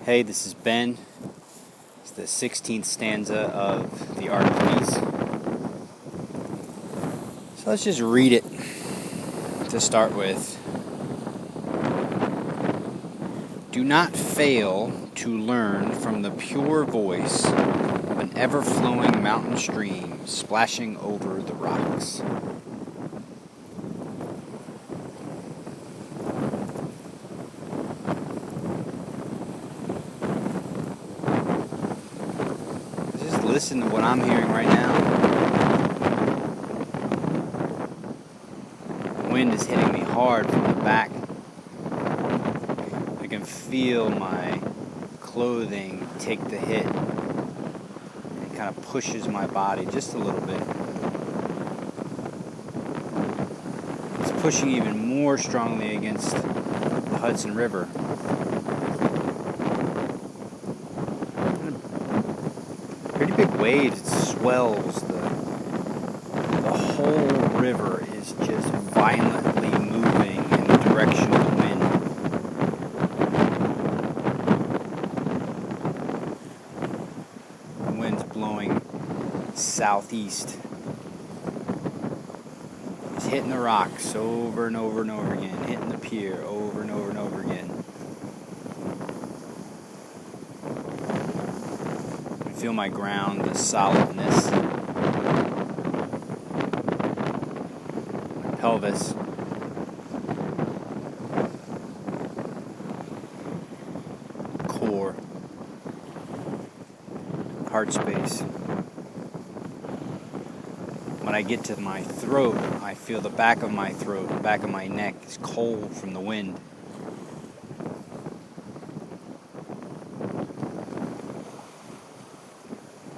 Hey, this is Ben. It's the 16th stanza of The Art of Peace. So let's just read it to start with. Do not fail to learn from the pure voice of an ever-flowing mountain stream splashing over the rocks. Just listen to what I'm hearing right now. The wind is hitting me hard from the back. I can feel my clothing take the hit. It kind of pushes my body just a little bit. It's pushing even more strongly against the Hudson River. Pretty big waves, it swells. The whole river is just violently moving in the direction of the wind. The wind's blowing southeast. It's hitting the rocks over and over and over again, hitting the pier over and over and over again. I feel my ground, the solidness, my pelvis. Core, heart space. When I get to my throat, I feel the back of my throat, the back of my neck is cold from the wind.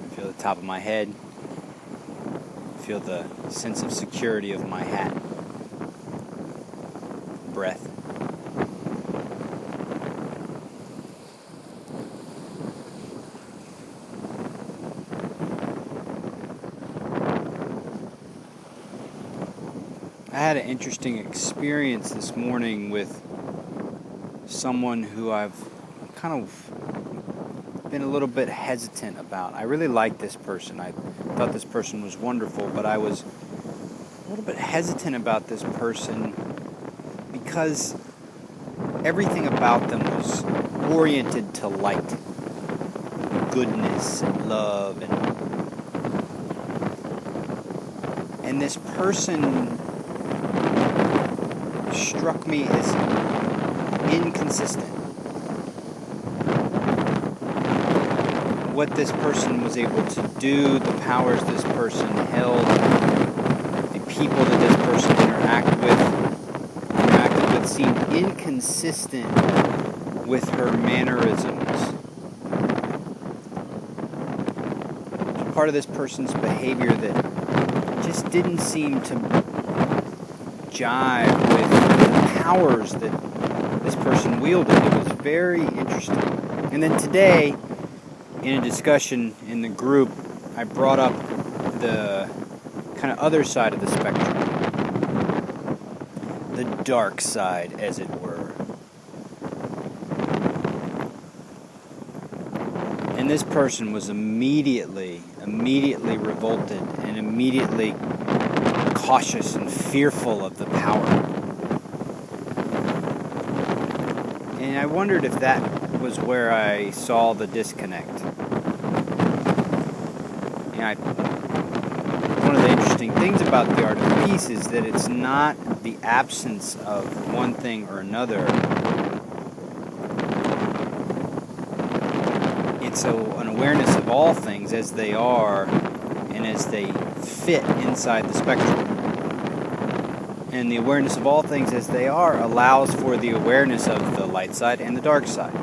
I feel the top of my head. I feel the sense of security of my hat. Breath. I had an interesting experience this morning with someone who I've kind of been a little bit hesitant about. I really liked this person. I thought this person was wonderful, but I was a little bit hesitant about this person because everything about them was oriented to light, goodness, and love, and this person struck me as inconsistent. What this person was able to do, the powers this person held, the people that this person interacted with seemed inconsistent with her mannerisms. Part of this person's behavior that just didn't seem to jive with the powers that this person wielded. It was very interesting. And then today, in a discussion in the group, I brought up the kind of other side of the spectrum. The dark side, as it were. And this person was immediately revolted and immediately cautious and fearful of the power. And I wondered if that was where I saw the disconnect. One of the interesting things about the Art of Peace is that it's not the absence of one thing or another. It's an awareness of all things as they are and as they fit inside the spectrum. And the awareness of all things as they are allows for the awareness of the light side and the dark side.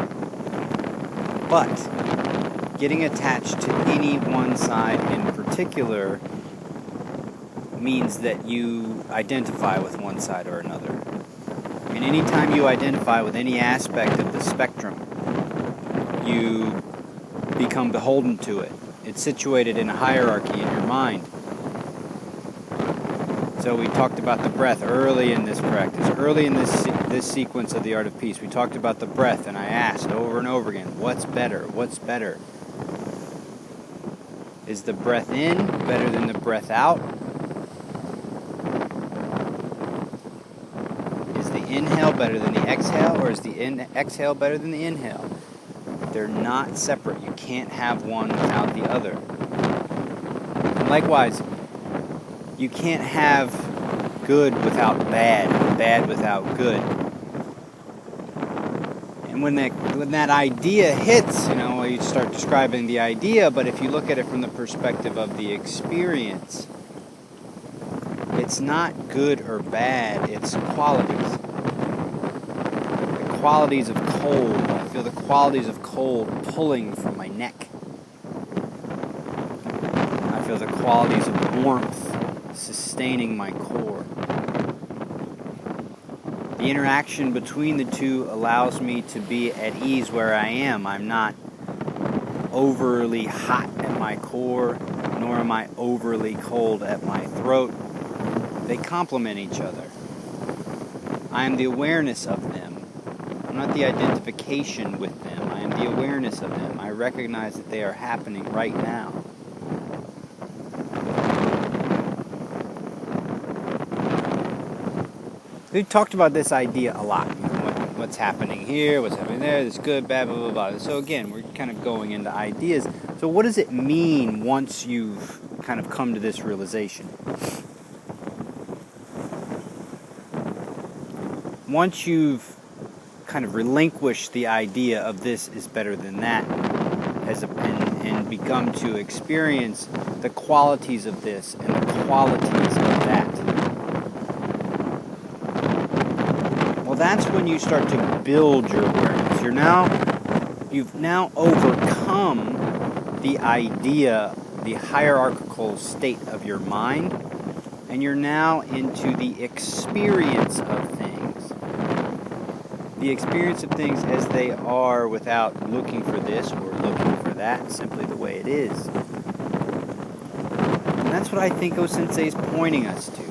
But getting attached to any one side in particular means that you identify with one side or another. And anytime you identify with any aspect of the spectrum, you become beholden to it. It's situated in a hierarchy in your mind. So we talked about the breath early in this practice, early in this this sequence of the Art of Peace. We talked about the breath, and I asked over and over again, what's better? What's better? Is the breath in better than the breath out? Is the inhale better than the exhale, or is the exhale better than the inhale? They're not separate. You can't have one without the other. And likewise, you can't have good without bad, bad without good. And when that idea hits, you start describing the idea, but if you look at it from the perspective of the experience, it's not good or bad, it's qualities. The qualities of cold. I feel the qualities of cold pulling from my neck. I feel the qualities of warmth sustaining my core. The interaction between the two allows me to be at ease where I am. I'm not overly hot at my core, nor am I overly cold at my throat. They complement each other. I am the awareness of them. I'm not the identification with them. I am the awareness of them. I recognize that they are happening right now. We've talked about this idea a lot. What's happening here, what's happening there, this good, bad, blah, blah, blah. So again, we're kind of going into ideas. So what does it mean once you've kind of come to this realization? Once you've kind of relinquished the idea of this is better than that, and become to experience the qualities of this and the qualities of that, well, that's when you start to build your awareness. You've now overcome the idea, the hierarchical state of your mind, and you're now into the experience of things. The experience of things as they are without looking for this or looking for that, simply the way it is. And that's what I think O-Sensei is pointing us to.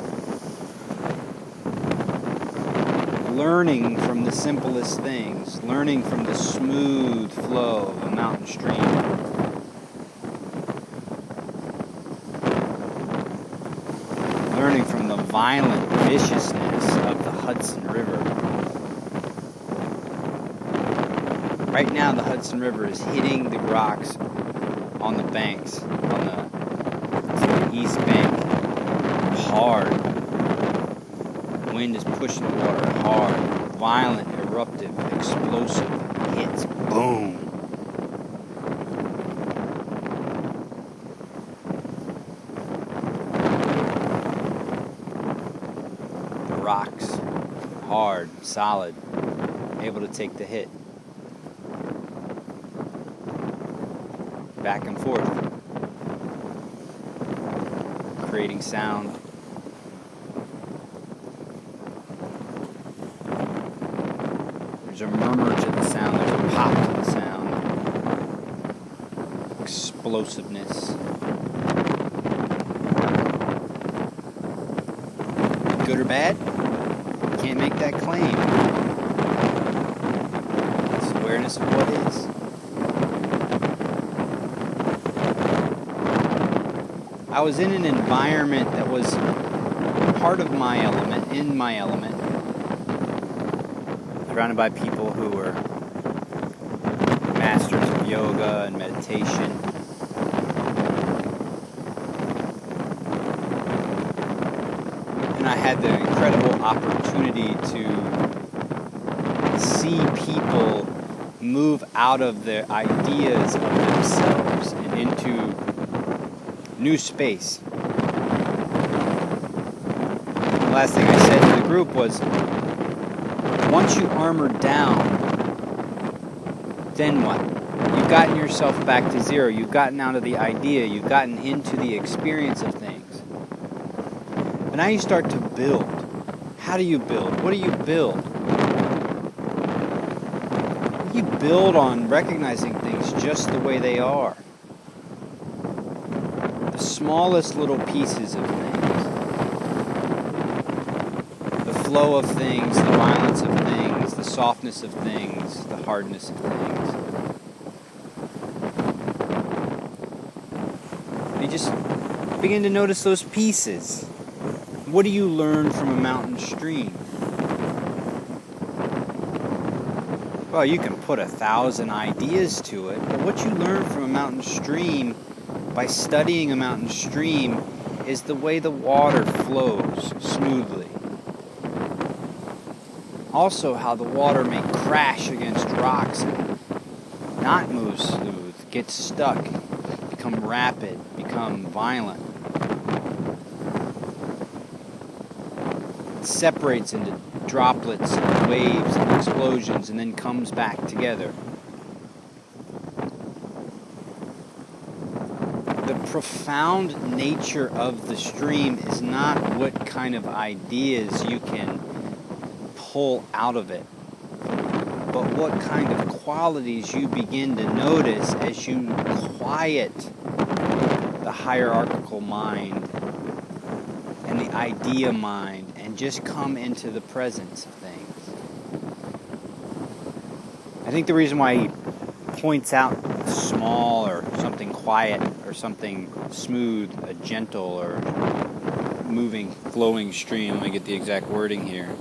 Learning from the simplest things, learning from the smooth flow of a mountain stream. Learning from the violent viciousness of the Hudson River. Right now the Hudson River is hitting the rocks on the banks, on the east bank, hard. Wind is pushing the water hard. Violent, eruptive, explosive hits. Boom. The rocks, hard, solid, able to take the hit. Back and forth. Creating sound. There's a murmur to the sound, there's a pop to the sound. Explosiveness. Good or bad? Can't make that claim. It's awareness of what is. I was in an environment that was part of my element, in my element. Surrounded by people who were masters of yoga and meditation. And I had the incredible opportunity to see people move out of their ideas of themselves and into new space. The last thing I said to the group was, once you armor down, then what? You've gotten yourself back to zero. You've gotten out of the idea. You've gotten into the experience of things. But now you start to build. How do you build? What do you build? You build on recognizing things just the way they are. The smallest little pieces of things. The flow of things, the violence of things, the softness of things, the hardness of things. You just begin to notice those pieces. What do you learn from a mountain stream? Well, you can put 1,000 ideas to it, but what you learn from a mountain stream by studying a mountain stream is the way the water flows smoothly. Also, how the water may crash against rocks and not move smooth, get stuck, become rapid, become violent. It separates into droplets and waves and explosions and then comes back together. The profound nature of the stream is not what kind of ideas you can pull out of it, but what kind of qualities you begin to notice as you quiet the hierarchical mind and the idea mind and just come into the presence of things. I think the reason why he points out small or something quiet or something smooth, a gentle or moving, flowing stream, let me get the exact wording here.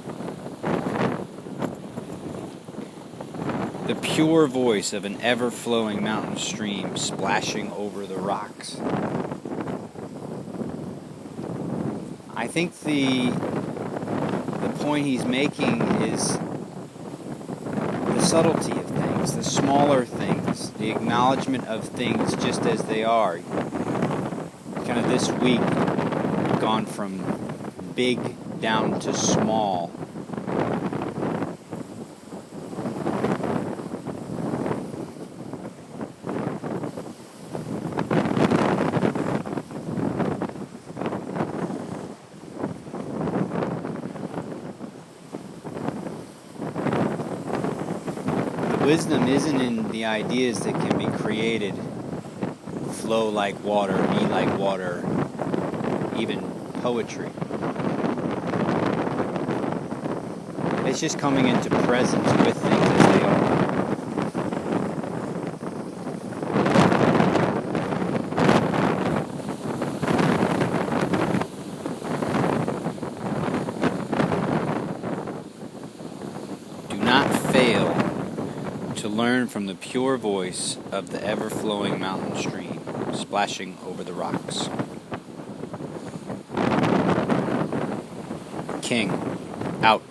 The pure voice of an ever-flowing mountain stream splashing over the rocks. I think the point he's making is the subtlety of things, the smaller things, the acknowledgement of things just as they are. Kind of this week, we've gone from big down to small. Wisdom isn't in the ideas that can be created, flow like water, be like water, even poetry. It's just coming into presence with things as they are. Do not fail to learn from the pure voice of the ever-flowing mountain stream, splashing over the rocks. King, out.